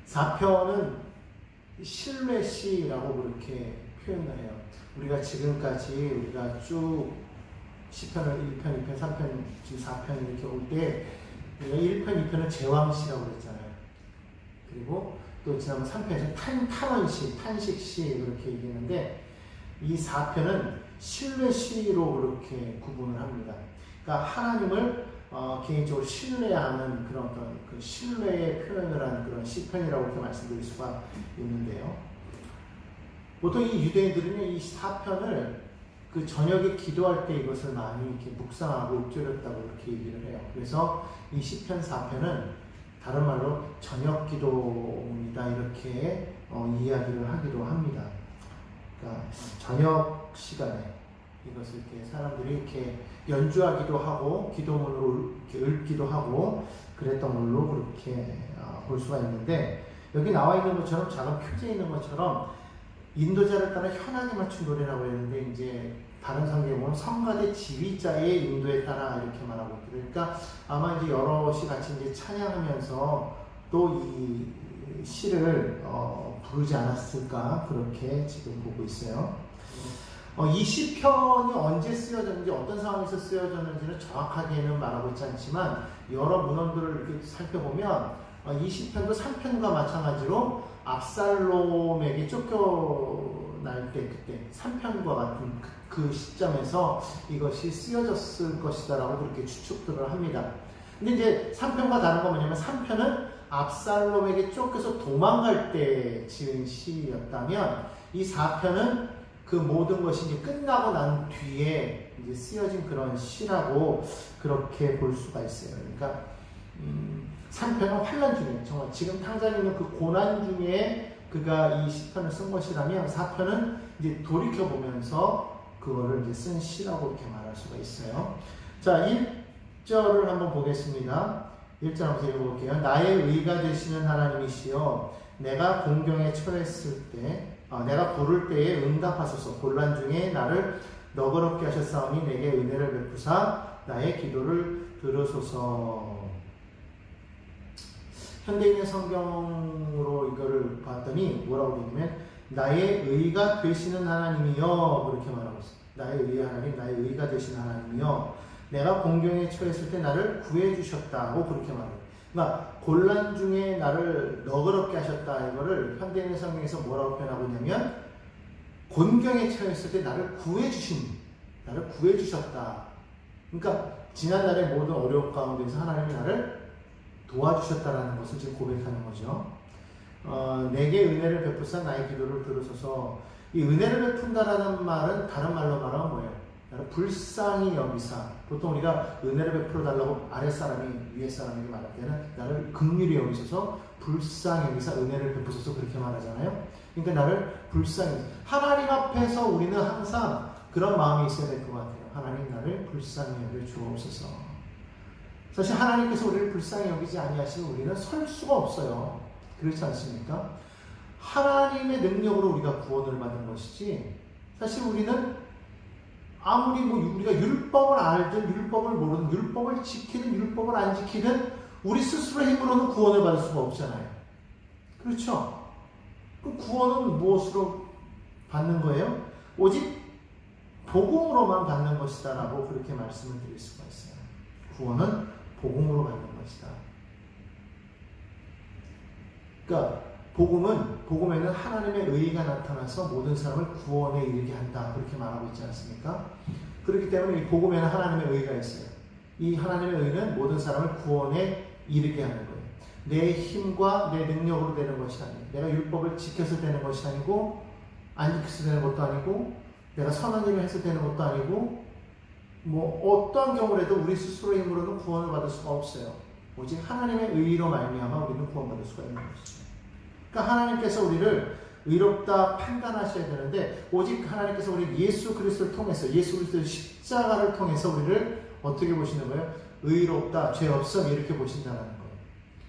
4편은 신뢰시라고 그렇게 표현을 해요. 우리가 지금까지 우리가 쭉 시편을 1편, 2편, 3편, 지금 4편 이렇게 올 때 1편, 2편은 제왕시라고 그랬잖아요. 그리고 또 지난번 3편에서 탄원시, 탄식시 그렇게 얘기했는데 이 4편은 신뢰시로 그렇게 구분을 합니다. 그러니까 하나님을 개인적으로 신뢰하는 그런 어떤 그 신뢰의 표현을 하는 그런 시편이라고 이렇게 말씀드릴 수가 있는데요. 보통 이 유대인들은 이 4편을 그 저녁에 기도할 때 이것을 많이 이렇게 묵상하고 읊조렸다고 이렇게 얘기를 해요. 그래서 이 시편 4편은 다른 말로 저녁 기도입니다. 이렇게 이야기를 하기도 합니다. 그러니까 저녁 시간에 이것을 이렇게 사람들이 이렇게 연주하기도 하고 기도문으로 이렇게 읊기도 하고 그랬던 걸로 그렇게 볼 수가 있는데 여기 나와 있는 것처럼 작은 표지에 있는 것처럼 인도자를 따라 현악에 맞춘 노래라고 했는데 이제 다른 성경에 보면 성가대 지휘자의 인도에 따라 이렇게 말하고 있거든요. 그러니까 아마 이제 여럿이 같이 이제 찬양하면서 또 이 시를 부르지 않았을까 그렇게 지금 보고 있어요. 이 시편이 언제 쓰여졌는지 어떤 상황에서 쓰여졌는지는 정확하게는 말하고 있지 않지만 여러 문헌들을 이렇게 살펴보면 이 시편도 3편과 마찬가지로 압살롬에게 쫓겨날 때 그때 3편과 같은 그 시점에서 이것이 쓰여졌을 것이다라고 그렇게 추측들을 합니다. 근데 이제 3편과 다른 건 뭐냐면 3편은 압살롬에게 쫓겨서 도망갈 때 지은 시였다면 이 4편은 그 모든 것이 이제 끝나고 난 뒤에 이제 쓰여진 그런 시라고 그렇게 볼 수가 있어요. 그러니까 3편은 환난 중에 정말 지금 당장 있는 그 고난 중에 그가 이 시편을 쓴 것이라면 4편은 이제 돌이켜 보면서 그거를 이제 쓴 시라고 이렇게 말할 수가 있어요. 자, 1절을 한번 보겠습니다. 1절 한번 읽어볼게요. 나의 의가 되시는 하나님이시여 내가 공경에 처했을 때 내가 부를 때에 응답하소서. 곤란 중에 나를 너그럽게 하셨사오니 내게 은혜를 베푸사 나의 기도를 들으소서. 현대인의 성경으로 이거를 봤더니 뭐라고 되냐면 나의 의가 되시는 하나님이여 그렇게 말하고 있어요. 나의 의의 하나님, 나의 의가 되시는 하나님이여 내가 공경에 처했을 때 나를 구해주셨다고 그렇게 말해요. 그러니까 곤란 중에 나를 너그럽게 하셨다. 이거를 현대인의 성경에서 뭐라고 표현하고 있냐면 곤경에 처했을 때 나를 구해주셨다. 그러니까 지난날의 모든 어려움 가운데서 하나님이 나를 도와주셨다라는 것을 지금 고백하는 거죠. 내게 은혜를 베푸사 나의 기도를 들으소서. 이 은혜를 베푼다라는 말은 다른 말로 말하면 뭐예요? 나를 불쌍히 여기사. 보통 우리가 은혜를 베풀어 달라고 아랫사람이 위에 사람에게 말할 때는 나를 긍휼히 여기셔서 불쌍히 여기사 은혜를 베푸소서 그렇게 말하잖아요. 그러니까 나를 불쌍히 하나님 앞에서 우리는 항상 그런 마음이 있어야 될 것 같아요. 하나님 나를 불쌍히 여겨 주옵소서. 사실 하나님께서 우리를 불쌍히 여기지 아니하시면 우리는 설 수가 없어요. 그렇지 않습니까? 하나님의 능력으로 우리가 구원을 받은 것이지 사실 우리는 아무리 우리가 율법을 알든 율법을 모르든 율법을 지키든 율법을 안 지키든 우리 스스로의 힘으로는 구원을 받을 수가 없잖아요. 그렇죠? 그 구원은 무엇으로 받는 거예요? 오직 복음으로만 받는 것이다 라고 그렇게 말씀을 드릴 수가 있어요. 구원은 복음으로 받는 것이다. 그러니까 복음에는 하나님의 의가 나타나서 모든 사람을 구원에 이르게 한다. 그렇게 말하고 있지 않습니까? 그렇기 때문에 이 복음에는 하나님의 의가 있어요. 이 하나님의 의는 모든 사람을 구원에 이르게 하는 거예요. 내 힘과 내 능력으로 되는 것이 아니에요. 내가 율법을 지켜서 되는 것이 아니고 안 지켜서 되는 것도 아니고 내가 선한 일을 해서 되는 것도 아니고 어떠한 경우라도 우리 스스로의 힘으로는 구원을 받을 수가 없어요. 오직 하나님의 의로 말미암아 우리는 구원받을 수가 있는 것이죠. 그러니까 하나님께서 우리를 의롭다 판단하셔야 되는데 오직 하나님께서 우리 예수 그리스도를 통해서 예수 그리스도의 십자가를 통해서 우리를 어떻게 보시는 거예요? 의롭다, 죄 없음 이렇게 보신다는 거예요.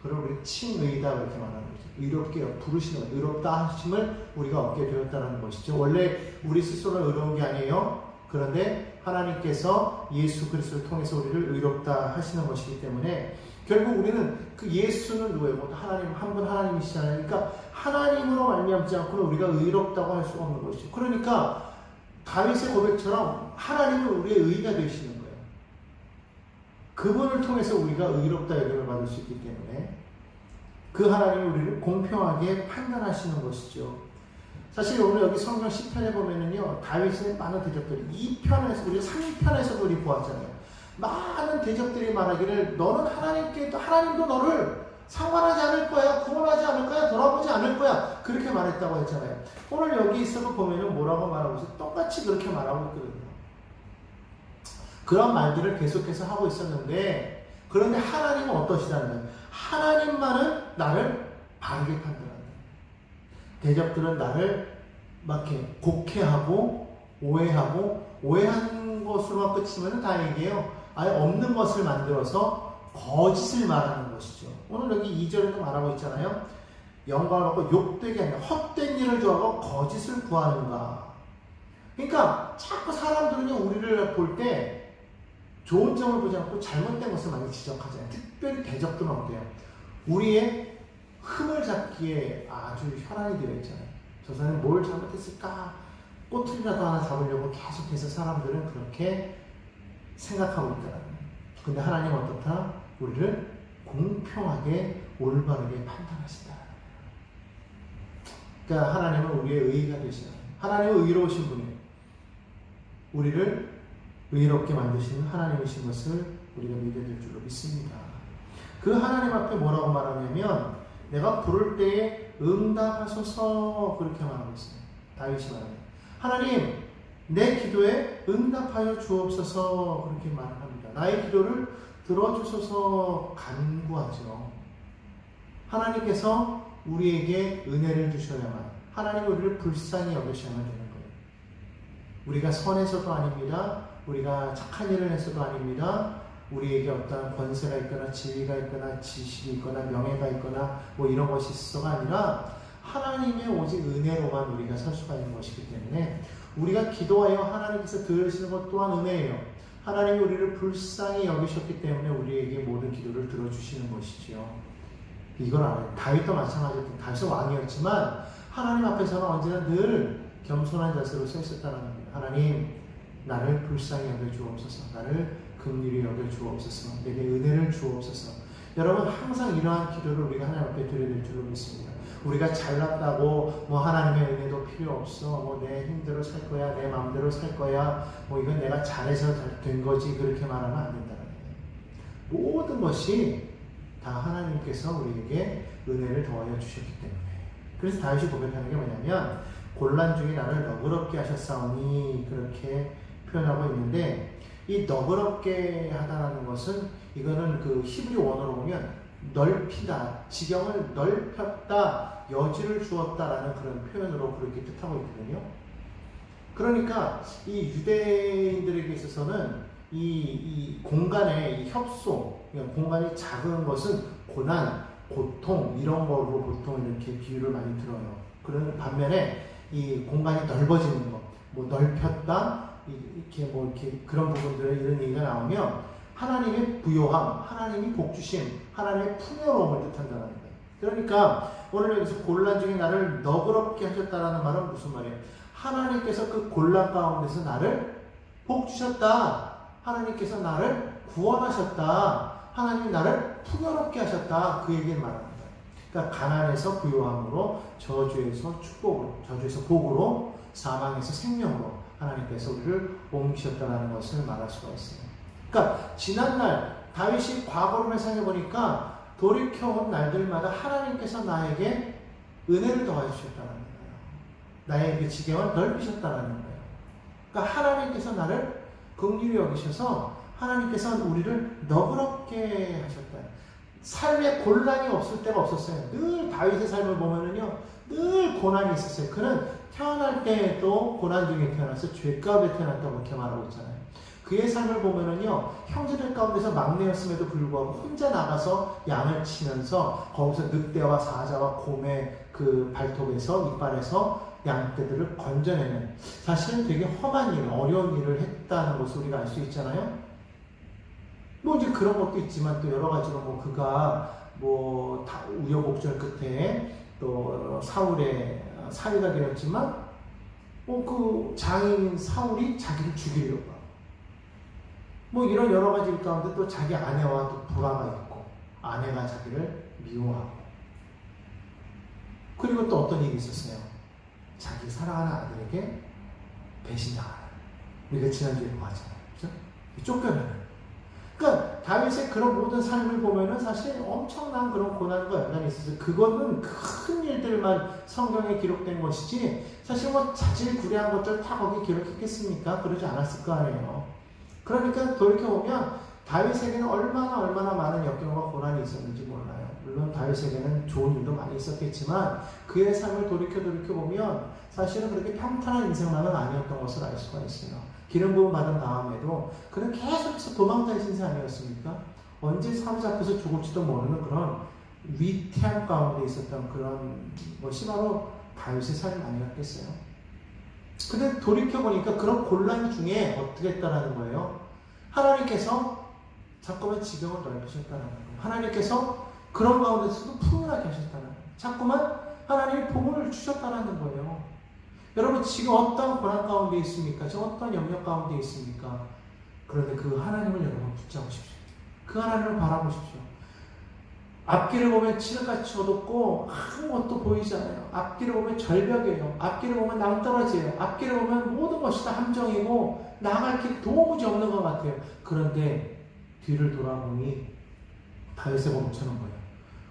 그리고 우리 칭의다 그렇게 말하는 거죠. 의롭게 부르시는 거예요. 의롭다 하심을 우리가 얻게 되었다는 것이죠. 원래 우리 스스로는 의로운 게 아니에요. 그런데 하나님께서 예수 그리스도를 통해서 우리를 의롭다 하시는 것이기 때문에 결국 우리는 그 예수는 누구예요? 하나님, 한 분 하나님이시잖아요. 그러니까 하나님으로 말미암지 않고는 우리가 의롭다고 할 수가 없는 것이죠. 그러니까 다윗의 고백처럼 하나님은 우리의 의가 되시는 거예요. 그분을 통해서 우리가 의롭다 여김을 받을 수 있기 때문에 그 하나님이 우리를 공평하게 판단하시는 것이죠. 사실 오늘 여기 성경 10편에 보면은요, 다윗의 많은 대적들, 2편에서, 우리가 3편에서도 우리 보았잖아요. 많은 대적들이 말하기를, 너는 하나님도 너를 상관하지 않을 거야, 구원하지 않을 거야, 돌아보지 않을 거야. 그렇게 말했다고 했잖아요. 오늘 여기 있어도 보면은 뭐라고 말하고 있어요? 똑같이 그렇게 말하고 있거든요. 그런 말들을 계속해서 하고 있었는데, 그런데 하나님은 어떠시다는 거예요? 하나님만은 나를 바르게 판단한다. 대적들은 나를 막 이렇게 곡해하고 오해한 것으로만 끝이면 다행이에요. 아예 없는 것을 만들어서 거짓을 말하는 것이죠. 오늘 여기 2절에도 말하고 있잖아요. 영광을 받고 욕되게 하는 헛된 일을 좋아하고 거짓을 구하는가. 그러니까 자꾸 사람들은요, 우리를 볼 때 좋은 점을 보지 않고 잘못된 것을 많이 지적하잖아요. 특별히 대적들은 어때요? 우리의 흠을 잡기에 아주 혈안이 되어 있잖아요. 저 사람이 뭘 잘못했을까? 꼬투리라도 하나 잡으려고 계속해서 사람들은 그렇게 생각하고 있더라고요. 근데 하나님은 어떻다? 우리를 공평하게 올바르게 판단하신다. 그러니까 하나님은 우리의 의의가 되시는, 하나님은 의로우신 분이에요. 우리를 의롭게 만드시는 하나님이신 것을 우리가 믿어야 될 줄로 믿습니다. 그 하나님 앞에 뭐라고 말하냐면, 내가 부를 때에 응답하소서, 그렇게 말하고 있어요. 다윗이 말합니다. 하나님, 내 기도에 응답하여 주옵소서, 그렇게 말합니다. 나의 기도를 들어주소서 간구하죠. 하나님께서 우리에게 은혜를 주셔야만, 하나님 우리를 불쌍히 여기셔야만 되는 거예요. 우리가 선해서도 아닙니다. 우리가 착한 일을 해서도 아닙니다. 우리에게 어떤 권세가 있거나 지위가 있거나 지식이 있거나 명예가 있거나 뭐 이런 것이 있어가 아니라 하나님의 오직 은혜로만 우리가 설 수가 있는 것이기 때문에 우리가 기도하여 하나님께서 들으시는 것 또한 은혜예요. 하나님이 우리를 불쌍히 여기셨기 때문에 우리에게 모든 기도를 들어주시는 것이죠. 이걸 알아요. 다윗도 마찬가지였고, 다윗은 왕이었지만 하나님 앞에서는 언제나 늘 겸손한 자세로 서 있었다는 겁니다. 하나님, 나를 불쌍히 여겨 주옵소서, 나를 긍휼히 여겨 주옵소서, 내게 은혜를 주옵소서. 여러분, 항상 이러한 기도를 우리가 하나님 앞에 드려야 될 줄로 믿습니다. 우리가 잘났다고 뭐 하나님의 은혜도 필요 없어, 뭐 내 힘대로 살 거야, 내 마음대로 살 거야, 뭐 이건 내가 잘해서 된 거지, 그렇게 말하면 안 된다는 거예요. 모든 것이 다 하나님께서 우리에게 은혜를 더하여 주셨기 때문에. 그래서 다윗이 고백하는 게 뭐냐면, 곤란 중에 나를 너그럽게 하셨사오니, 그렇게 표현하고 있는데, 이 너그럽게 하다라는 것은, 이거는 그 히브리 원어로 보면 넓히다, 지경을 넓혔다, 여지를 주었다라는 그런 표현으로 그렇게 뜻하고 있거든요. 그러니까 이 유대인들에게 있어서는 이 공간의 이 협소, 공간이 작은 것은 고난, 고통 이런 걸로 보통 이렇게 비유를 많이 들어요. 그런 반면에 이 공간이 넓어지는 것, 뭐 넓혔다, 이렇게 뭐 이렇게 그런 부분들에 이런 얘기가 나오면 하나님의 부요함, 하나님이 복주심, 하나님의 풍요로움을 뜻한다는 거예요. 그러니까 오늘 여기서 곤란 중에 나를 너그럽게 하셨다라는 말은 무슨 말이에요? 하나님께서 그 곤란 가운데서 나를 복주셨다. 하나님께서 나를 구원하셨다. 하나님이 나를 풍요롭게 하셨다. 그 얘기를 말합니다. 그러니까 가난에서 부요함으로, 저주에서 축복으로, 저주에서 복으로, 사망에서 생명으로 하나님께서 우리를 옮기셨다는 것을 말할 수가 있어요. 그러니까 지난날 다윗이 과거를 회상해 보니까 돌이켜온 날들마다 하나님께서 나에게 은혜를 더해 주셨다는 거예요. 나의 그 지경을 넓히셨다는 거예요. 그러니까 하나님께서 나를 긍휼히 여기셔서 하나님께서 우리를 너그럽게 하셨다. 삶에 곤란이 없을 때가 없었어요. 늘 다윗의 삶을 보면은요, 늘 고난이 있었어요. 그는 태어날 때에도 고난 중에 태어나서 죄 가운데 태어났다고 이렇게 말하고 있잖아요. 그의 삶을 보면은요, 형제들 가운데서 막내였음에도 불구하고 혼자 나가서 양을 치면서 거기서 늑대와 사자와 곰의 그 발톱에서, 이빨에서 양떼들을 건져내는, 사실은 되게 험한 일, 어려운 일을 했다는 것을 우리가 알 수 있잖아요. 뭐 이제 그런 것도 있지만 또 여러 가지로 뭐 그가 뭐 다 우여곡절 끝에 또 사울의 사위가 되었지만 그 장인 사울이 자기를 죽이려고 하고 뭐 이런 여러 가지 일 가운데 또 자기 아내와 또 불화가 있고 아내가 자기를 미워하고 그리고 또 어떤 일이 있었어요. 자기 사랑하는 아들에게 배신당하는 우리가 지난주에 보았잖아요. 그죠? 쫓겨나는 그러니까 다윗의 그런 모든 삶을 보면은 사실 엄청난 그런 고난과 연단이 있어서 그거는 큰 일들만 성경에 기록된 것이지 사실 뭐 자질구레한 것들 다 거기 기록했겠습니까? 그러지 않았을 거 아니에요. 그러니까 돌이켜보면 다윗에게는 얼마나 많은 역경과 고난이 있었는지 몰라요. 물론 다윗에게는 좋은 일도 많이 있었겠지만 그의 삶을 돌이켜보면 사실은 그렇게 평탄한 인생만은 아니었던 것을 알 수가 있어요. 기름 부음 받은 다음에도 그는 계속해서 도망자의 신세 아니었습니까? 언제 사로잡혀서 죽을지도 모르는 그런 위태한 가운데 있었던 그런 것이 바로 다윗의 삶 아니었겠어요? 근데 돌이켜보니까 그런 곤란 중에 어떻게 했다라는 거예요? 하나님께서 자꾸만 지경을 넓히셨다는 거예요. 하나님께서 그런 가운데서도 풍요하게 하셨다는 거예요. 자꾸만 하나님이 복을 주셨다는 거예요. 여러분 지금 어떤 고난 가운데 있습니까? 지금 어떤 영역 가운데 있습니까? 그런데 그 하나님을 여러분 붙잡으십시오. 그 하나님을 바라보십시오. 앞길을 보면 칠흑같이 어둡고 아무것도 보이지 않아요. 앞길을 보면 절벽이에요. 앞길을 보면 낭떠러지예요. 앞길을 보면 모든 것이 다 함정이고 나아갈 길이 도무지 없는 것 같아요. 그런데 뒤를 돌아보니 다윗의 멈추는 거예요.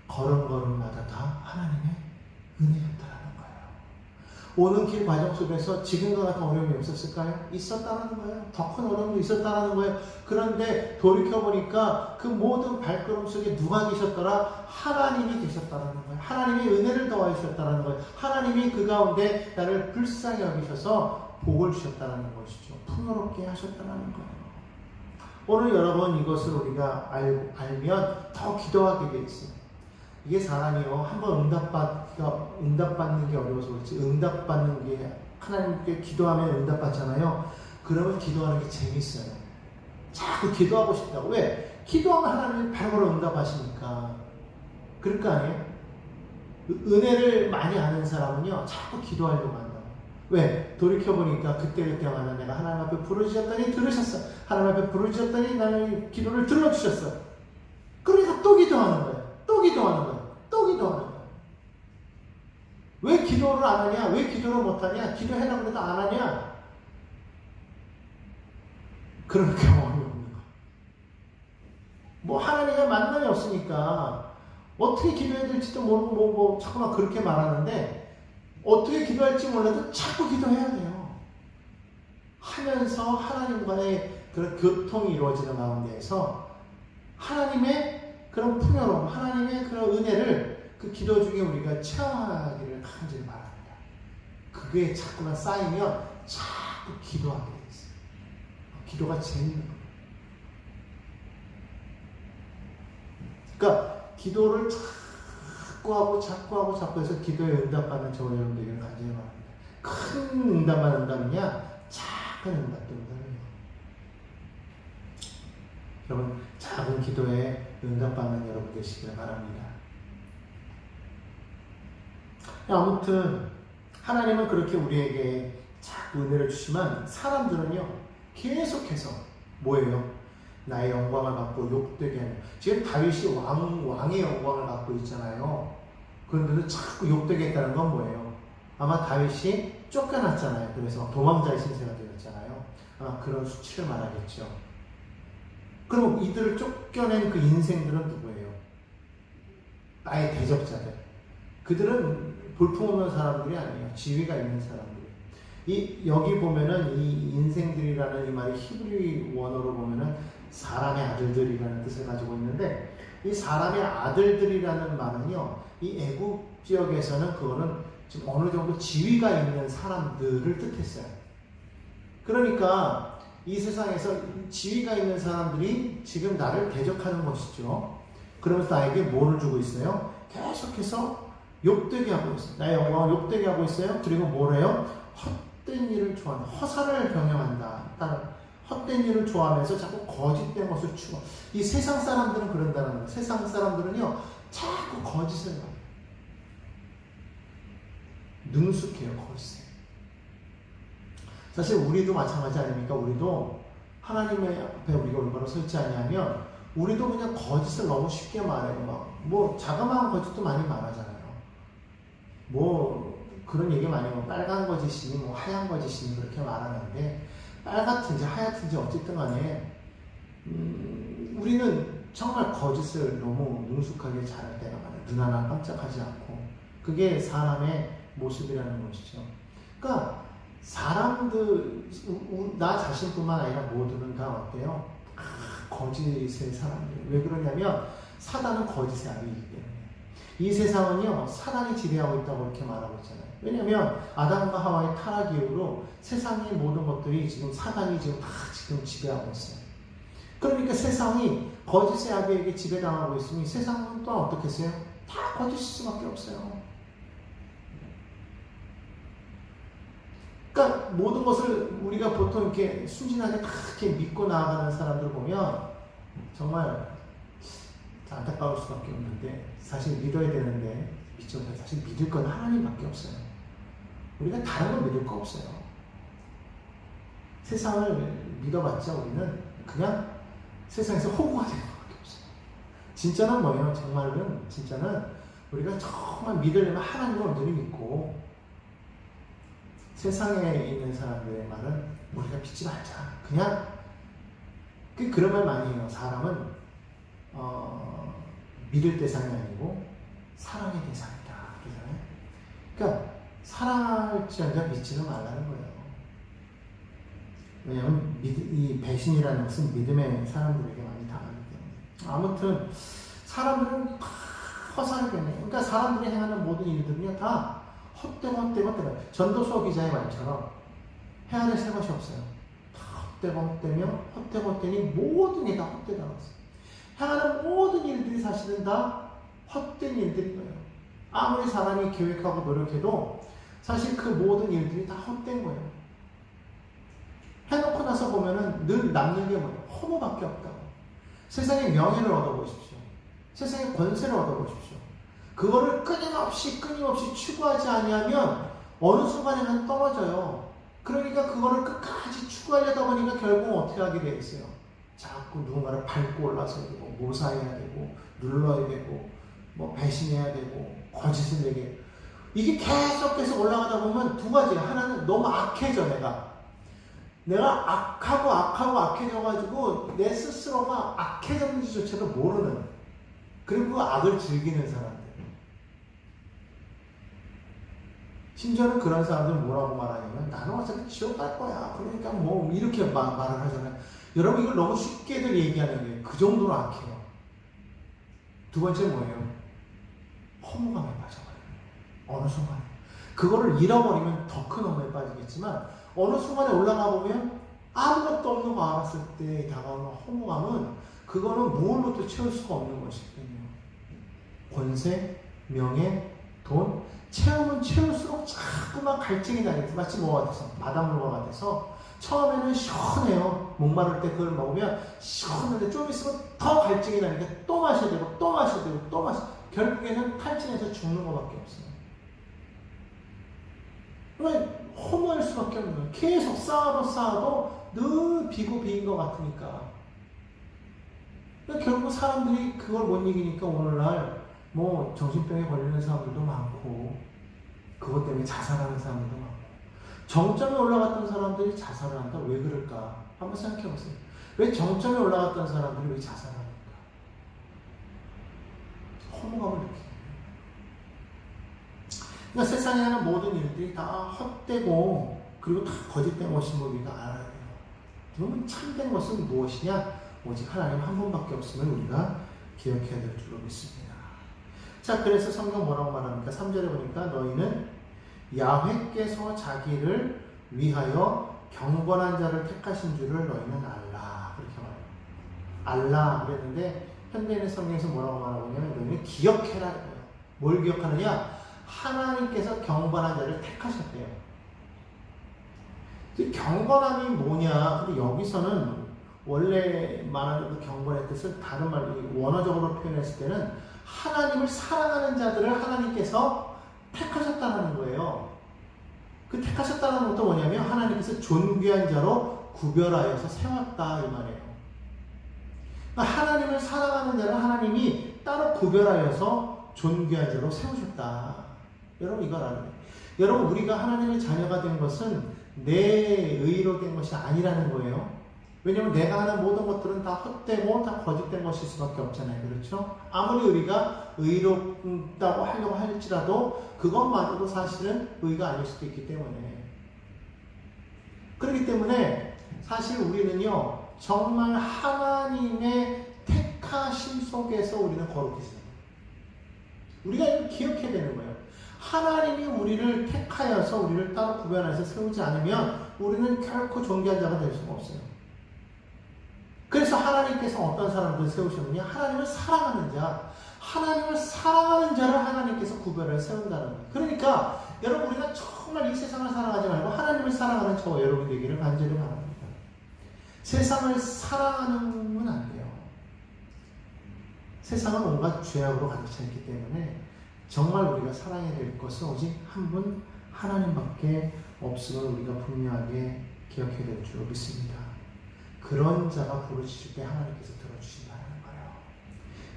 걸음걸음마다 다 하나님의 은혜였다라는 거예요. 오는 길 과정 속에서 지금과 같은 어려움이 없었을까요? 있었다라는 거예요. 더 큰 어려움도 있었다라는 거예요. 그런데 돌이켜보니까 그 모든 발걸음 속에 누가 계셨더라? 하나님이 계셨다라는 거예요. 하나님이 은혜를 더하셨다라는 거예요. 하나님이 그 가운데 나를 불쌍히 여기셔서 복을 주셨다라는 것이죠. 풍요롭게 하셨다라는 거예요. 오늘 여러분 이것을 우리가 알면 더 기도하게 돼 있어요. 이게 사람이요 한번 응답받는 게 어려워서 그렇지 응답받는 게 하나님께 기도하면 응답받잖아요. 그러면 기도하는 게 재밌어요. 자꾸 기도하고 싶다고. 왜? 기도하면 하나님이 바로 응답하시니까. 그럴 거 아니에요? 은혜를 많이 아는 사람은요 자꾸 기도하려고 한다. 왜? 돌이켜보니까 그때마다 내가 하나님 앞에 부르짖었더니 들으셨어. 하나님 앞에 부르짖었더니 나는 기도를 들어주셨어. 그러니까 또 기도하는 거예요. 또 기도하는 거예요. 또 기도하는 거예요. 왜 기도를 안 하냐? 왜 기도를 못 하냐? 기도하려고 해도 안 하냐? 그런 경험이 없는 거예요. 뭐 하나님과 만남이 없으니까 어떻게 기도해야 될지도 모르고 자꾸만 그렇게 말하는데 어떻게 기도할지 몰라도 자꾸 기도해야 돼요. 하면서 하나님과의 그런 교통이 이루어지는 가운데에서 하나님의 그런 풍요로움, 하나님의 그런 은혜를 그 기도 중에 우리가 체험하기를 간절히 바랍니다. 그게 자꾸만 쌓이면 자꾸 기도하게 돼 있어요. 기도가 재밌는 거예요. 그러니까 기도를 자꾸 해서 기도에 응답받는 저와 여러분 되기를 간절히 바랍니다. 큰 응답만 응답이냐? 작은 응답도 응답이에요. 여러분 작은 기도에 응답받는 여러분 되시기를 바랍니다. 아무튼 하나님은 그렇게 우리에게 자꾸 은혜를 주시면 사람들은요 계속해서 뭐예요? 나의 영광을 갖고 욕되게 하는. 지금 다윗이 왕의 영광을 갖고 있잖아요. 그런데도 자꾸 욕되게 했다는 건 뭐예요? 아마 다윗이 쫓겨났잖아요. 그래서 도망자의 신세가 되었잖아요. 아마 그런 수치를 말하겠죠. 그럼 이들을 쫓겨낸 그 인생들은 누구예요? 나의 대적자들. 그들은 볼품없는 사람들이 아니에요. 지위가 있는 사람들이. 여기 보면은 이 인생들이라는 이 말이 히브리 원어로 보면은 사람의 아들들이라는 뜻을 가지고 있는데 이 사람의 아들들이라는 말은요, 이 애굽 지역에서는 그거는 지금 어느 정도 지위가 있는 사람들을 뜻했어요. 그러니까 이 세상에서 지위가 있는 사람들이 지금 나를 대적하는 것이죠. 그러면서 나에게 뭐를 주고 있어요? 계속해서 욕되게 하고 있어요. 나의 영광을 욕되게 하고 있어요. 그리고 뭐래요? 헛된 일을 좋아한다. 허사를 경영한다. 헛된 일을 좋아하면서 자꾸 거짓된 것을 추구. 이 세상 사람들은 그런다는 거예요. 세상 사람들은요, 자꾸 거짓을 해요. 능숙해요, 거짓에. 사실 우리도 마찬가지 아닙니까? 우리도 하나님의 앞에 우리가 올바로 설지 아니하면 우리도 그냥 거짓을 너무 쉽게 말해요. 뭐 자그마한 거짓도 많이 말하잖아요. 뭐 그런 얘기 많이 하면 빨간 거짓이니 뭐 하얀 거짓이니 그렇게 말하는데, 빨갛든지 하얗든지 어쨌든 간에 우리는 정말 거짓을 너무 능숙하게 잘할 때가 많아요. 눈 하나 깜짝하지 않고. 그게 사람의 모습이라는 것이죠. 그러니까 사람들, 나 자신뿐만 아니라 모두는 다 어때요? 거짓의 사람들. 왜 그러냐면 사단은 거짓의 아비이기 때문에. 이 세상은요, 사단이 지배하고 있다고 이렇게 말하고 있잖아요. 왜냐면 아담과 하와의 타락 이후로 세상의 모든 것들이 지금 사단이 지금 다 지금 지배하고 있어요. 그러니까 세상이 거짓의 아비에게 지배당하고 있으니 세상은 또 어떻게 했어요? 다 거짓일 수밖에 없어요. 그러니까 모든 것을 우리가 보통 이렇게 순진하게 다 이렇게 믿고 나아가는 사람들 보면 정말 안타까울 수밖에 없는데, 사실 믿어야 되는데 믿죠. 사실 믿을 건 하나님밖에 없어요. 우리가 다른 걸 믿을 거 없어요. 세상을 믿어봤자 우리는 그냥 세상에서 호구가 되는 것밖에 없어요. 진짜는 뭐예요? 진짜는 우리가 정말 믿으려면 하나님을 온전히 믿고, 세상에 있는 사람들의 말은 우리가 믿지 말자. 그냥 그런 말 많이 해요. 사람은 믿을 대상이 아니고 사랑의 대상이다. 그러잖아요. 그러니까 사랑할지언정 믿지는 말라는 거예요. 왜냐하면 이 배신이라는 것은 믿음의 사람들에게 많이 당하기 때문에. 아무튼 사람들은 다 허사를 겪네요. 그러니까 사람들이 행하는 모든 일들은요, 다 헛되고. 전도서 기자의 말처럼 해 아래 새 것이 없어요. 다 헛되니 모든 게 다 헛되다고 했어요. 행하는 모든 일들이 사실은 다 헛된 일들인 거예요. 아무리 사람이 계획하고 노력해도 사실 그 모든 일들이 다 헛된 거예요. 해놓고 나서 보면은 늘 남는 게 뭐예요? 허무밖에 없다고. 세상의 명예를 얻어보십시오. 세상의 권세를 얻어보십시오. 그거를 끊임없이 추구하지 아니하면 어느 순간에는 떨어져요. 그러니까 그거를 끝까지 추구하려다 보니까 결국 어떻게 하게 돼 있어요? 자꾸 누군가를 밟고 올라서야 되고, 모사해야 되고, 눌러야 되고, 뭐 배신해야 되고, 거짓을 내게. 이게 계속 올라가다 보면 두 가지예요. 하나는 너무 악해져, 내가 악해져가지고 내 스스로가 악해졌는지조차도 모르는, 그리고 그 악을 즐기는 사람들. 심지어는 그런 사람들은 뭐라고 말하냐면 나는 어차피 지옥 갈 거야. 그러니까 뭐 이렇게 말을 하잖아요. 여러분 이걸 너무 쉽게들 얘기하는 게 그 정도로 악해요. 두 번째 뭐예요? 허무감에 빠져버려요. 어느 순간에. 그거를 잃어버리면 더 큰 허무에 빠지겠지만 어느 순간에 올라가 보면 아무것도 없는 거 알았을 때 다가오는 허무감은 그거는 무엇으로도 채울 수가 없는 것이거든요. 권세, 명예, 돈, 채우면 채울수록 자꾸만 갈증이 나겠죠. 마치 뭐가 같아서, 바닷물과 같아서 처음에는 시원해요. 목마를 때 그걸 먹으면 시원한데 좀 있으면 더 갈증이 나니까 또 마셔야 되고 또 마셔야 되고 또 마셔야 되고 결국에는 탈진해서 죽는 것밖에 없어요. 왜? 허무할 수밖에 없는 거예요. 계속 쌓아도 늘 비고 비인 것 같으니까. 결국 사람들이 그걸 못 이기니까 오늘날 뭐 정신병에 걸리는 사람들도 많고 그것 때문에 자살하는 사람들도 많고 정점에 올라갔던 사람들이 자살을 한다? 왜 그럴까? 한번 생각해 보세요. 왜 정점에 올라갔던 사람들이 왜 자살을 합니까? 허무감을 느끼는 거예요. 그러니까 세상에 하는 모든 일들이 다 헛되고 그리고 다 거짓된 것인 걸 우리가 알아야 돼요. 그러면 참된 것은 무엇이냐? 오직 하나님 한 분밖에 없음을 우리가 기억해야 될 줄로 믿습니다. 자, 그래서 성경 뭐라고 말합니까? 3절에 보니까 너희는 야훼께서 자기를 위하여 경건한 자를 택하신 줄을 너희는 알라. 그렇게 말해요. 알라 그랬는데 현대인의 성경에서 뭐라고 말하고 있냐면 너희는 기억해라. 뭘 기억하느냐? 하나님께서 경건한 자를 택하셨대요. 경건함이 뭐냐? 근데 여기서는 원래 말하는 그 경건의 뜻을 다른 말로 원어적으로 표현했을 때는 하나님을 사랑하는 자들을 하나님께서 택하셨다는 거예요. 그 택하셨다는 것도 뭐냐면 하나님께서 존귀한 자로 구별하여서 세웠다 이 말이에요. 그러니까 하나님을 사랑하는 자를 하나님이 따로 구별하여서 존귀한 자로 세우셨다. 여러분 이걸 알아요. 여러분 우리가 하나님의 자녀가 된 것은 내 의로 된 것이 아니라는 거예요. 왜냐하면 내가 하는 모든 것들은 다 헛되고 다 거짓된 것일 수밖에 없잖아요. 그렇죠? 아무리 우리가 의롭다고 하려고 할지라도 그것마저도 사실은 의가 아닐 수도 있기 때문에. 그렇기 때문에 사실 우리는요 정말 하나님의 택하심 속에서 우리는 거룩해져요. 우리가 이걸 기억해야 되는 거예요. 하나님이 우리를 택하여서 우리를 따로 구별해서 세우지 않으면 우리는 결코 존귀한 자가 될 수가 없어요. 그래서 하나님께서 어떤 사람들을 세우셨느냐? 하나님을 사랑하는 자, 하나님을 사랑하는 자를 하나님께서 구별해 세운다는 거예요. 그러니까 여러분 우리가 정말 이 세상을 사랑하지 말고 하나님을 사랑하는 저와 여러분 되기를 간절히 바랍니다. 세상을 사랑하는 안 돼요. 세상은 온갖 죄악으로 가득 차 있기 때문에 정말 우리가 사랑해야 될 것은 오직 한 분 하나님밖에 없음을 우리가 분명하게 기억해야 될 줄로 믿습니다. 그런 자가 부르짖을 때 하나님께서 들어주신다는 거예요.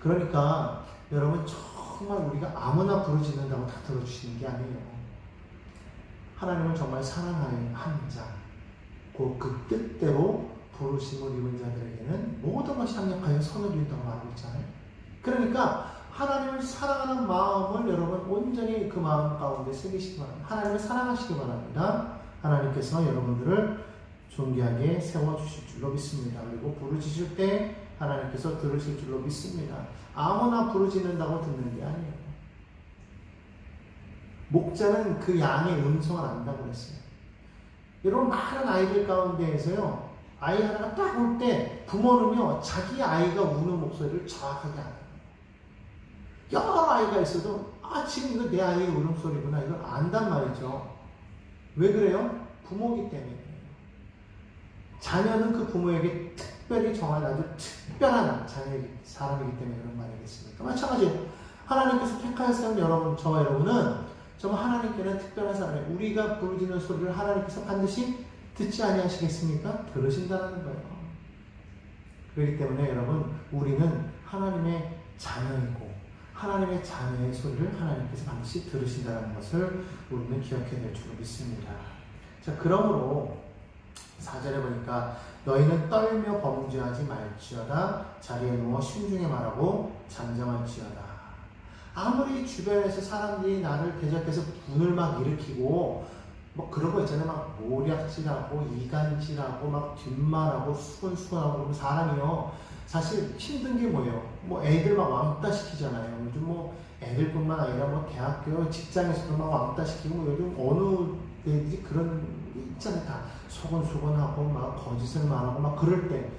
그러니까 여러분 정말 우리가 아무나 부르짖는다고 다 들어주시는 게 아니에요. 하나님은 정말 사랑하는 한 자, 그 뜻대로 부르심을 입은 자들에게는 모든 것이 합력하여 선을 이룬다고 말하고 있잖아요. 그러니까 하나님을 사랑하는 마음을 여러분 온전히 그 마음 가운데 새기시기 바랍니다. 하나님을 사랑하시기 바랍니다. 하나님께서 여러분들을 존귀하게 세워주실 줄로 믿습니다. 그리고 부르짖을 때 하나님께서 들으실 줄로 믿습니다. 아무나 부르짖는다고 듣는 게 아니에요. 목자는 그 양의 음성을 안다고 했어요. 여러분 많은 아이들 가운데에서요. 아이 하나가 딱 올 때 부모는요. 자기 아이가 우는 목소리를 정확하게 알아요. 여러 아이가 있어도 지금 이거 내 아이의 울음소리구나 이걸 안단 말이죠. 왜 그래요? 부모기 때문에. 자녀는 그 부모에게 특별히 정한 아주 특별한 사람이기 때문에 그런 말이겠습니까? 마찬가지로 하나님께서 택하여서 여러분, 저와 여러분은 정말 하나님께는 특별한 사람이에요. 우리가 부르짖는 소리를 하나님께서 반드시 듣지 아니하시겠습니까? 들으신다는 거예요. 그렇기 때문에 여러분 우리는 하나님의 자녀이고 하나님의 자녀의 소리를 하나님께서 반드시 들으신다는 것을 우리는 기억해야 될 줄로 믿습니다. 자, 그러므로 4절에 보니까 너희는 떨며 범죄하지 말지어다 자리에 누워 신중히 말하고 잠잠할지어다. 아무리 주변에서 사람들이 나를 대적해서 분을 막 일으키고 뭐 그런 거 있잖아요. 막 모략질하고 이간질하고 막 뒷말하고 수근수근하고 그러면 사람이요. 사실 힘든 게 뭐예요? 뭐 애들 막 왕따 시키잖아요. 요즘 뭐 애들뿐만 아니라 뭐 대학교 직장에서도 막 왕따 시키고 요즘 어느 애들이 그런 게 있잖아요. 다 소곤소곤하고 막 거짓을 말하고 막 그럴 때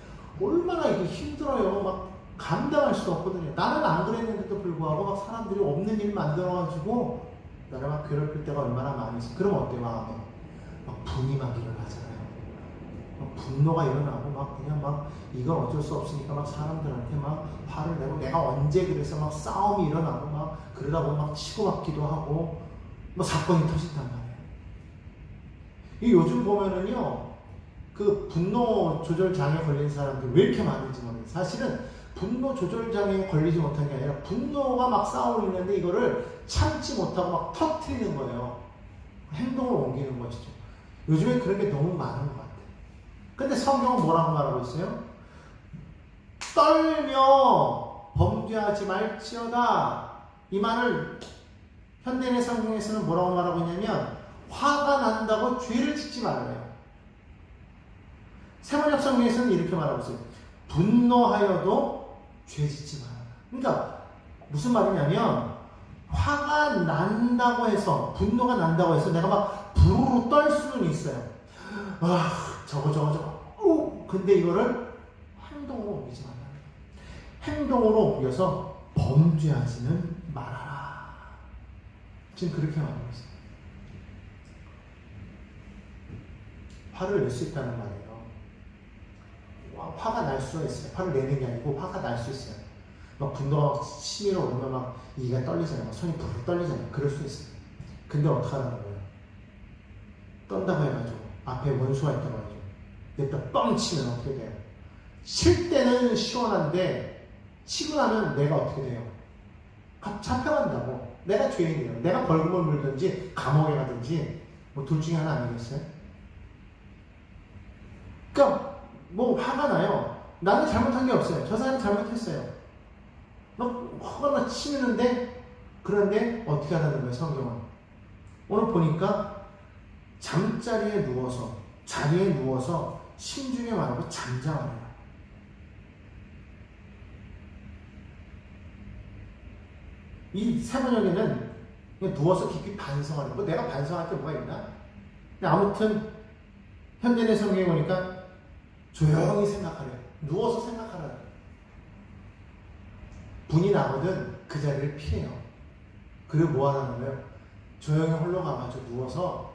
얼마나 이게 힘들어요. 막 감당할 수가 없거든요. 나는 안 그랬는데도 불구하고 막 사람들이 없는 일 만들어가지고 나를 막 괴롭힐 때가 얼마나 많이 있어. 그럼 어때 마음에? 막 분이 막 일어나잖아요. 막 분노가 일어나고 막 그냥 막 이건 어쩔 수 없으니까 막 사람들한테 막 화를 내고 내가 언제 그래서 막 싸움이 일어나고 막 그러다 보면 막 치고받기도 하고 뭐 사건이 터진단 말이에요. 이 요즘 보면은요 그 분노 조절 장애 걸린 사람들 왜 이렇게 많은지 모르겠어요. 사실은 분노 조절 장애에 걸리지 못한 게 아니라 분노가 막 쌓아올리는데 이거를 참지 못하고 막 터뜨리는 거예요. 행동을 옮기는 것이죠. 요즘에 그런 게 너무 많은 것 같아요. 근데 성경은 뭐라고 말하고 있어요? 떨며 범죄하지 말지어다. 이 말을 현대인의 성경에서는 뭐라고 말하고 있냐면 화가 난다고 죄를 짓지 말아요. 세번역 성경에서는 이렇게 말하고 있어요. 분노하여도 죄 짓지 말아라. 그러니까 무슨 말이냐면 화가 난다고 해서 분노가 난다고 해서 내가 막 부르르 떨 수는 있어요. 저거 근데 이거를 행동으로 옮기지 말아라. 행동으로 옮겨서 범죄하지는 말아라. 지금 그렇게 말하고 있어요. 화를 낼 수 있다는 말이에요. 화가 날 수가 있어요. 화를 내는 게 아니고 화가 날 수 있어요. 막 분노가 치밀어 오르면 막 이가 떨리잖아요. 막 손이 부르르 떨리잖아요. 그럴 수 있어요. 근데 어떡하라는 거예요? 떤다고 해가지고 앞에 원수가 있다고 해가지고 냅다 뻥 치면 어떻게 돼요? 칠 때는 시원한데 치고 나면 내가 어떻게 돼요? 잡혀간다고. 내가 죄인이에요. 내가 벌금을 물든지 감옥에 가든지 뭐 둘 중에 하나 아니겠어요? 그러니까 뭐 화가 나요. 나는 잘못한 게 없어요. 저 사람이 잘못했어요. 막 화가 나 치는데 그런데 어떻게 하라는 거예요? 성경은 오늘 보니까 잠자리에 누워서 자리에 누워서 심중에 말하고 잠잠하라. 이 세 번역에는 그냥 누워서 깊이 반성하는 거. 내가 반성할 게 뭐가 있나? 근데 아무튼 현대의 성경에 보니까 조용히 생각하래. 누워서 생각하라. 분이 나거든 그 자리를 피해요. 그리고 뭐 하라는 거예요? 조용히 홀로 가가지고 누워서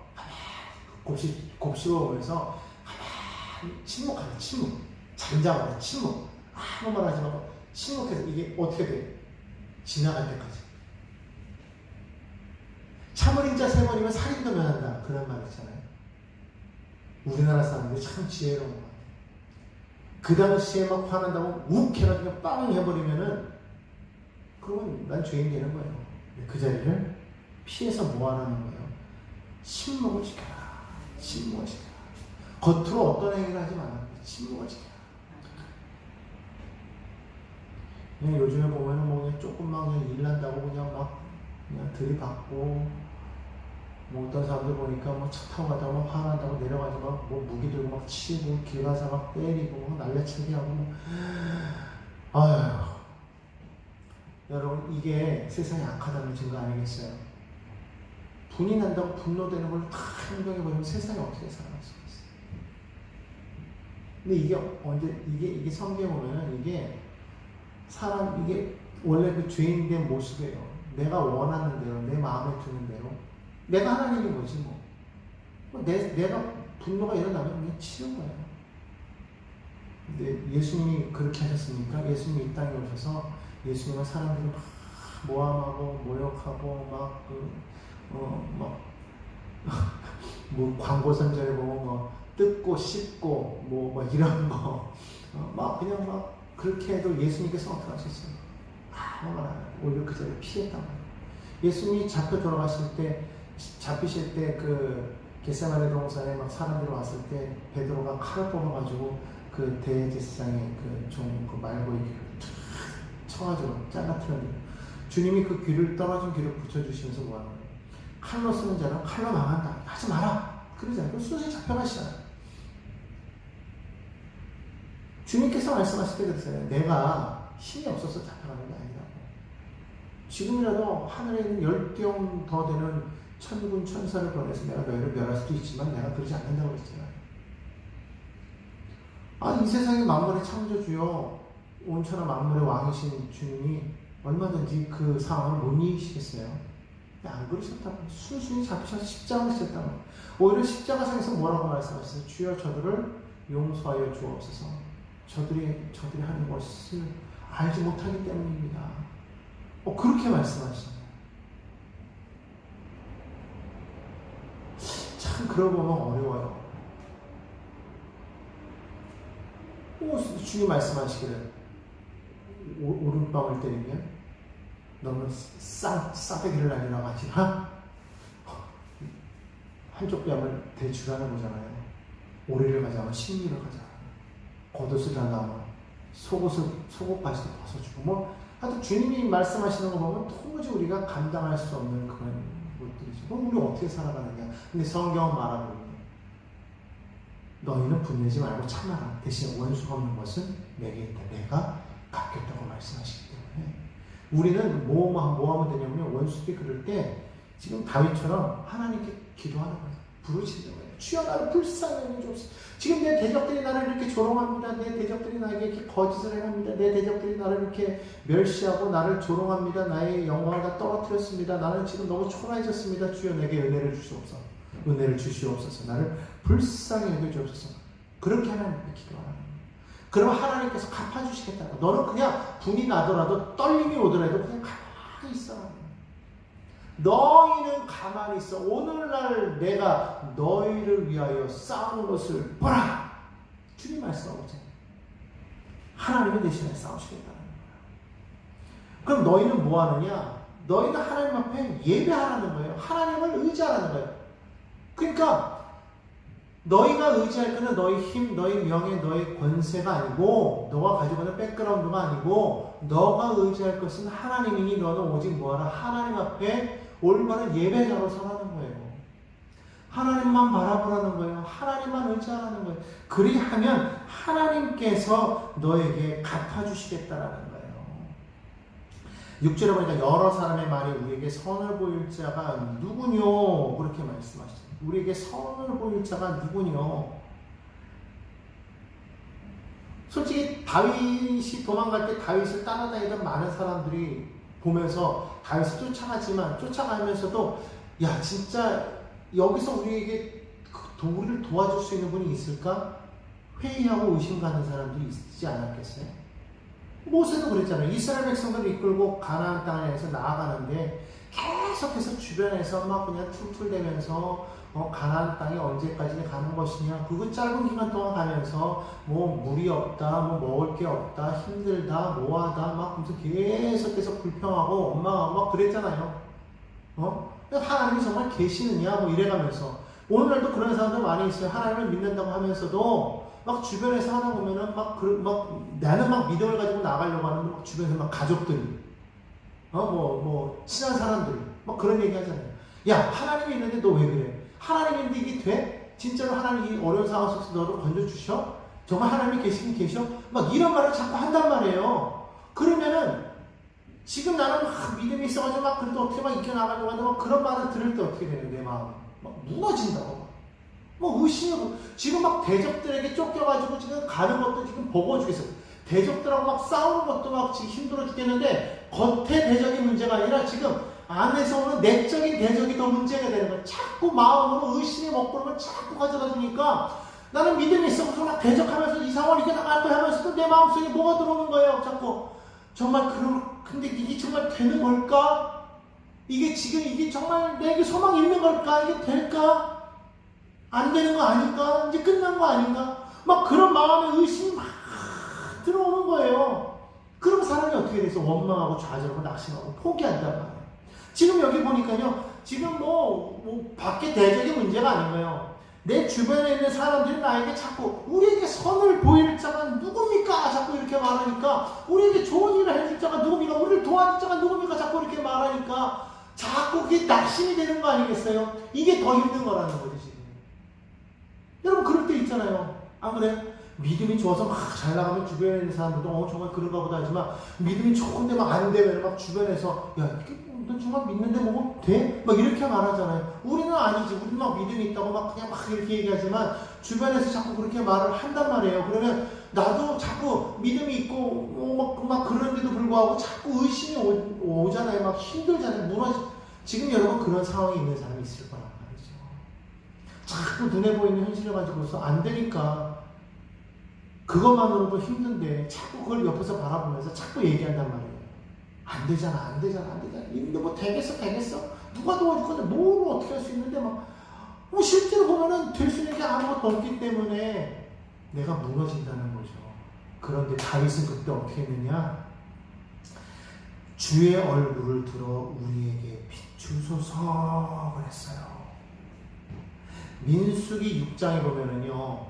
가만히 곱씹어보면서 가만히 침묵하라. 침묵. 잠잠하라. 침묵. 아무 말 하지 말고 침묵해서 이게 어떻게 돼? 지나갈 때까지. 참을 인자 세 번이면 살인도 면한다. 그런 말 있잖아요. 우리나라 사람들이 참 지혜로운 것 같아요. 그 당시에 막 화난다고 욱 해가지고 그냥 빵 해버리면은 그러면 난 죄인 되는 거예요. 그 자리를 피해서 뭐 하라는 거예요? 침묵을 지켜라. 침묵을 지켜라. 겉으로 어떤 행위를 하지 말라. 침묵을 지켜라. 그냥 요즘에 보면은 뭐 그냥 조금만 그냥 일 난다고 그냥 들이받고 뭐 어떤 사람들 보니까 뭐 차 타고 가다가 막 화난다고 내려가서 막 뭐 무기 들고 막 치고 길 가서 막 때리고 막 날려치기 하고 뭐 아휴 여러분 이게 세상이 악하다는 증거 아니겠어요? 분이 난다고 분노되는 걸 다 행동해버리면 세상이 어떻게 살아갈 수가 있어요? 근데 이게 언제 이게 성경에 보면은 이게 사람 이게 원래 그 죄인된 모습이에요. 내가 원하는 대로 내 마음에 드는 대로 내가 하나님이 뭐지 뭐 내가 분노가 일어나면 그냥 치는 거예요. 근데 예수님이 그렇게 하셨습니까? 예수님이 이 땅에 오셔서 예수님은 사람들을 막 모함하고 모욕하고 뭐 광고 선전에 보면 뭐 뜯고 씹고 뭐 이런 거 막 그냥 막 그렇게 해도 예수님께서 어떻게 하셨어요? 아무 말 안 하고 오히려 그 자리를 피했단 말이에요. 예수님이 잡히실 때 그 겟세마네 동산에 막 사람들이 왔을 때 베드로가 칼을 뽑아가지고 그 대제사장의 그 말고 이렇게 쳐가지고 잘라트렸는데 주님이 그 귀를 떨어진 귀를 붙여주시면서 뭐하는 거예요? 칼로 쓰는 자는 칼로 망한다. 하지 마라. 그러잖아요. 그럼 순순히 잡혀가시잖아요. 주님께서 말씀하실 때 그랬어요. 내가 힘이 없어서 잡혀가는 게 아니라고. 지금이라도 하늘에 있는 10경 더 되는 천군 천사를 보내서 내가 너희를 멸할 수도 있지만 내가 그러지 않는다고 그랬잖아요. 이 세상의 만물의 창조주요 온천하 만물의 왕이신 주님이 얼마든지 그 상황을 못 이기시겠어요? 안 그러셨다고. 순순히 잡히셔서 십자가를 지셨다고. 오히려 십자가상에서 뭐라고 말씀하셨어요? 주여 저들을 용서하여 주옵소서. 저들이 하는 것을 알지 못하기 때문입니다. 그렇게 말씀하시잖아요. 참 그러고 보면 어려워요. 주님 말씀하시기를 오른밤을 때리면 너는 싸대기를 날리라고 하지 한쪽 뺨을 대주라는 거잖아요. 오리를 가져가면 식리를 가져가. 겉옷을 나가면 속옷 바지도 벗어주고 하여튼 주님이 말씀하시는 거 보면 도무지 우리가 감당할 수 없는 그런 것들이죠. 그럼 우리 어떻게 살아가느냐. 근데 성경은 말하고 너희는 분내지 말고 참아라. 대신 원수가 없는 것은 내게 있다. 내가 갚겠다고 말씀하시기 때문에 우리는 뭐 하면 되냐면 원수들이 그럴 때 지금 다윗처럼 하나님께 기도하는 거예요. 부르짖는 거예요. 주여 나를 불쌍히 여겨주옵소서. 지금 내 대적들이 나를 이렇게 조롱합니다. 내 대적들이 나에게 이렇게 거짓을 행합니다. 내 대적들이 나를 이렇게 멸시하고 나를 조롱합니다. 나의 영광을 다 떨어뜨렸습니다. 나는 지금 너무 초라해졌습니다. 주여 내게 은혜를 주시옵소서. 은혜를 주시옵소서. 나를 불쌍히 여겨주옵소서. 그렇게 하나님께 기도하는 거예요. 그러면 하나님께서 갚아주시겠다. 너는 그냥 분이 나더라도 떨림이 오더라도 그냥 가만히 있어. 너희는 가만히 있어. 오늘날 내가 너희를 위하여 싸우는 것을 보라. 주님 말씀하고 있잖아요. 하나님이 대신에 싸우시겠다는 거예요. 그럼 너희는 뭐 하느냐? 너희는 하나님 앞에 예배하라는 거예요. 하나님을 의지하라는 거예요. 그러니까 너희가 의지할 거는 너희 힘, 너희 명예, 너희 권세가 아니고 너가 가지고 있는 백그라운드가 아니고 너가 의지할 것은 하나님이니 너는 오직 뭐하라? 하나님 앞에 올바른 예배자로 서라는 거예요. 하나님만 바라보라는 거예요. 하나님만 의지하라는 거예요. 그리하면 하나님께서 너에게 갚아주시겠다라는 거예요. 6절에 보니까 여러 사람의 말이 우리에게 선을 보일 자가 누구뇨? 그렇게 말씀하시죠. 우리에게 선을 보일 자가 누구뇨? 솔직히 다윗이 도망갈 때 다윗을 따라다니던 많은 사람들이 보면서 다윗을 쫓아가지만 쫓아가면서도 야 진짜 여기서 우리에게 우리를 도와줄 수 있는 분이 있을까? 회의하고 의심가는 사람들이 있지 않았겠어요? 모세도 그랬잖아요. 이스라엘 백성들을 이끌고 가나안 땅에서 나아가는데 계속해서 주변에서 막 그냥 툴툴대면서 가나안 땅이 언제까지 가는 것이냐, 그거 짧은 기간 동안 가면서 뭐 물이 없다, 뭐 먹을 게 없다, 힘들다, 뭐하다, 막 계속해서 불평하고 원망하고 막 그랬잖아요. 하나님이 정말 계시느냐 뭐 이래가면서 오늘날도 그런 사람들 많이 있어요. 하나님을 믿는다고 하면서도 막 주변에서 하나 보면은 막 나는 막 믿음을 가지고 나가려고 하는데 막 주변에서 막 가족들이 친한 사람들 막 그런 얘기 하잖아요. 야 하나님이 있는데 너 왜 그래? 하나님이 있는데 이게 돼? 진짜로 하나님이 어려운 상황 속에서 너를 건져주셔? 정말 하나님이 계시긴 계셔? 막 이런 말을 자꾸 한단 말이에요. 그러면은 지금 나는 막 믿음이 있어가지고 막 그래도 어떻게 막 이겨나가려고 하는데 막 그런 말을 들을 때 어떻게 되는 내 마음이 막 무너진다고. 뭐 의심하고 지금 막 대적들에게 쫓겨가지고 지금 가는 것도 지금 버거워 죽겠어. 대적들하고 막 싸우는 것도 막 지금 힘들어 죽겠는데 겉의 대적이 문제가 아니라 지금 안에서 오는 내적인 대적이 더 문제가 되는 거야. 자꾸 마음으로 의심의 먹구름을 자꾸 가져다 주니까 나는 믿음이 있어서 막 대적하면서 이 상황을 이겨나갈 거야 하면서도 내 마음속에 뭐가 들어오는 거예요. 자꾸 정말 근데 이게 정말 되는 걸까? 이게 지금 이게 정말 내게 소망이 있는 걸까? 이게 될까? 안 되는 거 아닌가? 이제 끝난 거 아닌가? 막 그런 마음의 의심이 막 들어오는 거예요. 그럼 사람이 어떻게 돼서 원망하고 좌절하고 낙심하고 포기한단 말이에요. 지금 여기 보니까요, 지금 밖에 대적이 문제가 아닌 거예요. 내 주변에 있는 사람들이 나에게 자꾸 우리에게 선을 보일 자가 누굽니까? 자꾸 이렇게 말하니까 우리에게 좋은 일을 해줄 자가 누굽니까? 우리를 도와줄 자가 누굽니까? 자꾸 이렇게 말하니까 자꾸 그게 낙심이 되는 거 아니겠어요? 이게 더 힘든 거라는 거죠 지금. 여러분 그럴 때 있잖아요. 안 그래? 믿음이 좋아서 막 잘 나가면 주변에 있는 사람들도 정말 그런가 보다 하지만 믿음이 좋은데 막 안 되면 막 주변에서 야 이게 너 정말 믿는데 뭐 돼? 막 이렇게 말하잖아요. 우리는 아니지. 우리는 막 믿음이 있다고 막 그냥 막 이렇게 얘기하지만 주변에서 자꾸 그렇게 말을 한단 말이에요. 그러면 나도 자꾸 믿음이 있고 막 그런데도 불구하고 자꾸 의심이 오잖아요. 막 힘들잖아요. 지금 여러분 그런 상황이 있는 사람이 있을 거란 말이죠. 자꾸 눈에 보이는 현실을 가지고서 안 되니까 그것만으로도 힘든데 자꾸 그걸 옆에서 바라보면서 자꾸 얘기한단 말이에요. 안 되잖아. 근데 뭐 되겠어? 누가 도와줄 건데 뭘 어떻게 할 수 있는데 실제로 보면은 될 수 있는 게 아무것도 없기 때문에 내가 무너진다는 거죠. 그런데 다윗은 그때 어떻게 했느냐? 주의 얼굴을 들어 우리에게 비추소서 그랬어요. 민수기 6장에 보면은요,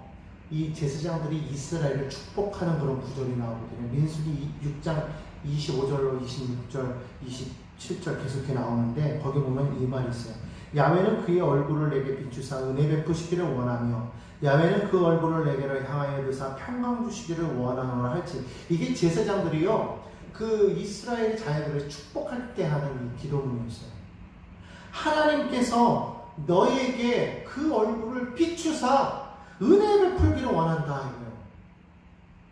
이 제사장들이 이스라엘을 축복하는 그런 구절이 나오거든요. 민수기 6장 25절로 26절, 27절 계속해 나오는데 거기 보면 이 말이 있어요. 야훼는 그의 얼굴을 내게 비추사 은혜 베푸시기를 원하며 야훼는 그 얼굴을 내게로 향하여 드사 평강 주시기를 원하노라 할지. 이게 제사장들이요, 그 이스라엘 자녀들을 축복할 때 하는 이 기도문이었어요. 하나님께서 너에게 그 얼굴을 비추사 은혜를 풀기를 원한다 이거예요.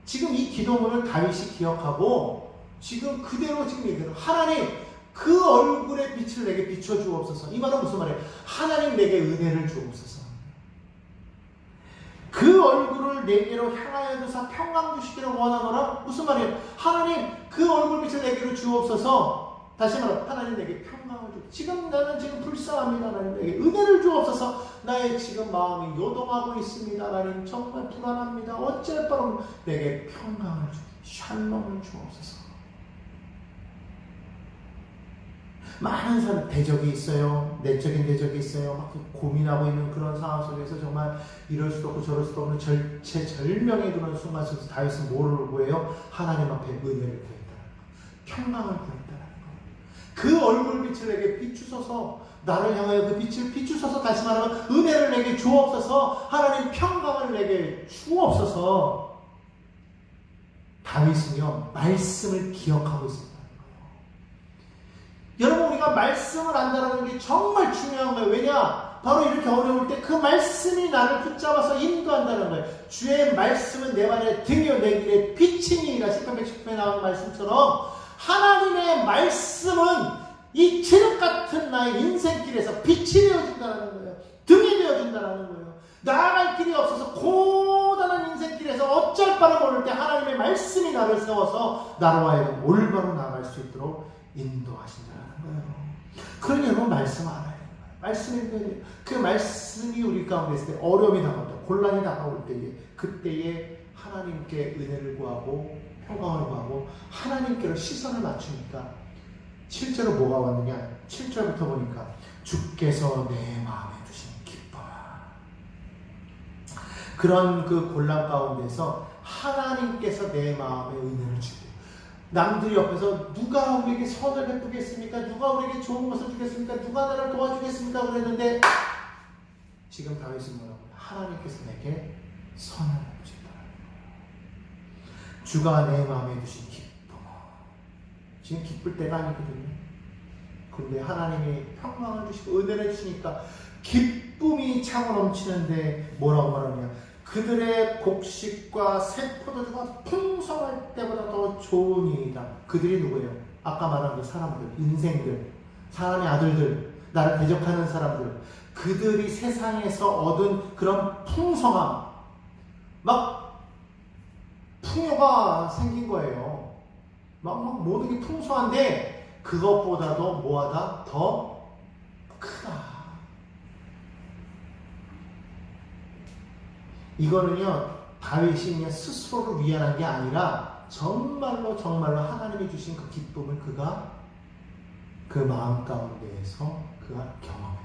지금 이 기도문을 다윗이 기억하고 지금 그대로 지금 얘기해요. 하나님 그 얼굴의 빛을 내게 비춰주옵소서. 이 말은 무슨 말이에요? 하나님 내게 은혜를 주옵소서. 그 얼굴을 내게로 향하여 두사 평강 주시기를 원하노라. 무슨 말이에요? 하나님 그 얼굴빛을 내게로 주옵소서. 다시 말하면 하나님 내게 평강을 주. 지금 나는 지금 불쌍합니다. 하나님 내게 은혜를 주옵소서. 나의 지금 마음이 요동하고 있습니다. 하나님 정말 불안합니다. 어쩔 바로 내게 평강을 주. 샬롬을 주옵소서. 많은 사람 대적이 있어요. 내적인 대적이 있어요. 막 고민하고 있는 그런 상황 속에서 정말 이럴 수도 없고 저럴 수도 없는 절체절명의 그런 순간 속에서 다윗은 뭐를 구해요? 하나님 앞에 은혜를 구했다는 거. 평강을 구했다는 거. 그 얼굴빛을 내게 비추소서. 나를 향하여 그 빛을 비추소서. 다시 말하면 은혜를 내게 주옵소서. 하나님 평강을 내게 주옵소서. 다윗은요 말씀을 기억하고 있습니다. 여러분 우리가 말씀을 안다는 게 정말 중요한 거예요. 왜냐? 바로 이렇게 어려울 때 그 말씀이 나를 붙잡아서 인도한다는 거예요. 주의 말씀은 내 발의 등이요 내 길의 빛이니라. 시편 119편에 나온 말씀처럼 하나님의 말씀은 이 칠흑 같은 나의 인생길에서 빛이 되어준다는 거예요. 등이 되어준다는 거예요. 나아갈 길이 없어서 고단한 인생길에서 어쩔 바를 모를 때 하나님의 말씀이 나를 세워서 나로 하여금 올바로 나아갈 수 있도록 인도하신다는 거예요. 그러니 여러분 말씀 알아야 돼요. 말씀이 그 말씀이 우리 가운데 있을 때 어려움이 다가올 때, 곤란이 다가올 때에 그때에 하나님께 은혜를 구하고 평강을 구하고 하나님께로 시선을 맞추니까 7절로 뭐가 왔느냐? 7절부터 보니까 주께서 내 마음에 두신 기뻐라. 그런 그 곤란 가운데서 하나님께서 내 마음에 은혜를 주고 남들이 옆에서 누가 우리에게 선을 베푸겠습니까? 누가 우리에게 좋은 것을 주겠습니까? 누가 나를 도와주겠습니까? 그랬는데 지금 다윗은 뭐라고 해요? 하나님께서 내게 선을 베푸셨다는 거예요. 주가 내 마음에 두신 기쁨. 지금 기쁠 때가 아니거든요. 그런데 하나님이 평강을 주시고 은혜를 주시니까 기쁨이 차고 넘치는데 뭐라고 말하냐? 그들의 곡식과 새 포도주가 풍성할 때보다 더 좋은 이이다. 그들이 누구예요? 아까 말한 그 사람들, 인생들, 사람의 아들들, 나를 대적하는 사람들, 그들이 세상에서 얻은 그런 풍성함, 막 풍요가 생긴 거예요. 막 모든 게 풍성한데 그것보다도 뭐하다? 더 크다. 이거는요 다윗이 그냥 스스로를 위안한 게 아니라 정말로 하나님이 주신 그 기쁨을 그가 그 마음 가운데에서 그가 경험했다.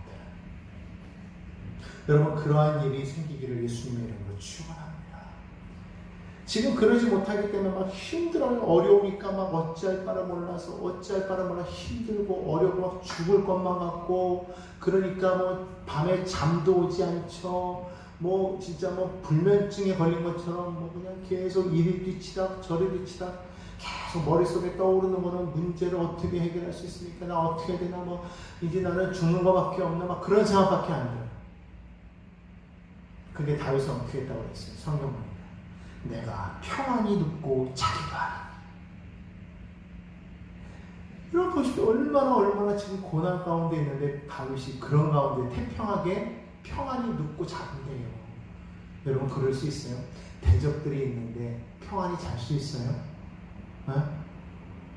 여러분 그러한 일이 생기기를 예수님의 이름으로 축원합니다. 지금 그러지 못하기 때문에 막 힘들어요. 어려우니까 막 어찌할 바를 몰라서 어찌할 바를 몰라 힘들고 어렵고 막 죽을 것만 같고 그러니까 뭐 밤에 잠도 오지 않죠. 뭐 진짜 뭐 불면증에 걸린 것처럼 뭐 그냥 계속 이리 뒤치다 저리 뒤치다 계속 머릿속에 떠오르는 거는 문제를 어떻게 해결할 수 있습니까? 나 어떻게 해야 되나? 뭐 이제 나는 죽는 것밖에 없나? 막 그런 생각밖에 안 들어요. 그게 다윗은 어떻게 했다고 그랬어요? 성경 보니까 내가 평안히 눕고 자기가 하니. 이런 것이 얼마나 지금 고난 가운데 있는데 다윗이 그런 가운데 태평하게 평안히 눕고 자는데요. 여러분 그럴 수 있어요? 대적들이 있는데 평안히 잘 수 있어요?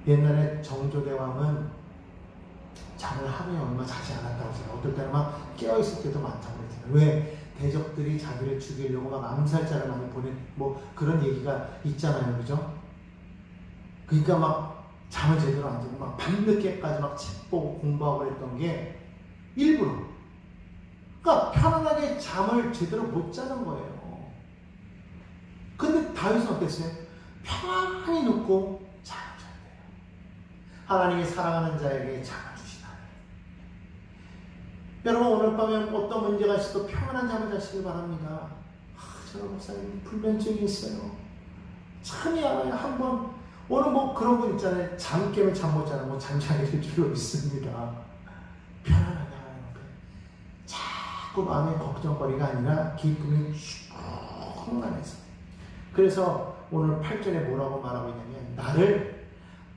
옛날에 정조대왕은 잠을 하루에 얼마 자지 않았다고 해요. 어떨 때는 막 깨어있을 때도 많다고 그랬잖아요. 왜? 대적들이 자기를 죽이려고 막 암살자를 많이 보낸 뭐 그런 얘기가 있잖아요. 그죠? 그러니까 막 잠을 제대로 안 자고 막 밤늦게까지 막 책 보고 공부하고 했던 게 일부러. 그러니까 편안하게 잠을 제대로 못 자는 거예요. 근데 다윗은 어땠어요? 편안히 눕고 잠을 잤대요. 하나님이 사랑하는 자에게 잠을 주시나니. 여러분 오늘 밤에 어떤 문제가 있어도 평안한 잠을 자시길 바랍니다. 저는 목사님 불면증이 있어요. 참이 알아요. 한번 오늘 뭐 그런 분 있잖아요. 잠 깨면 잠 못 자는 뭐 잠자게 될 줄로 믿습니다. 편안하게 하나님 앞에 자꾸 마음의 걱정거리가 아니라 기쁨이 충만해서. 그래서 오늘 8절에 뭐라고 말하고 있냐면 나를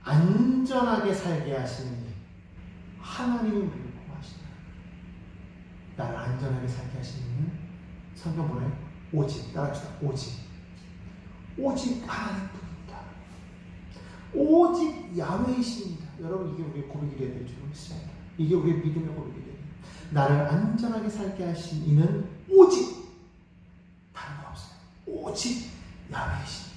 안전하게 살게 하시는 일. 하나님이 우리를 보호하신다. 나를 안전하게 살게 하시는 성경 보내 오직 따라합시다. 오직 하나님뿐입니다. 오직 야훼이십니다. 여러분 이게 우리의 고백이 되어야 될 줄 믿습니다. 이게 우리의 믿음의 고백이 되어야 됩니다. 나를 안전하게 살게 하신 이는 오직 다른 거 없어요. 오직 야훼이십니다.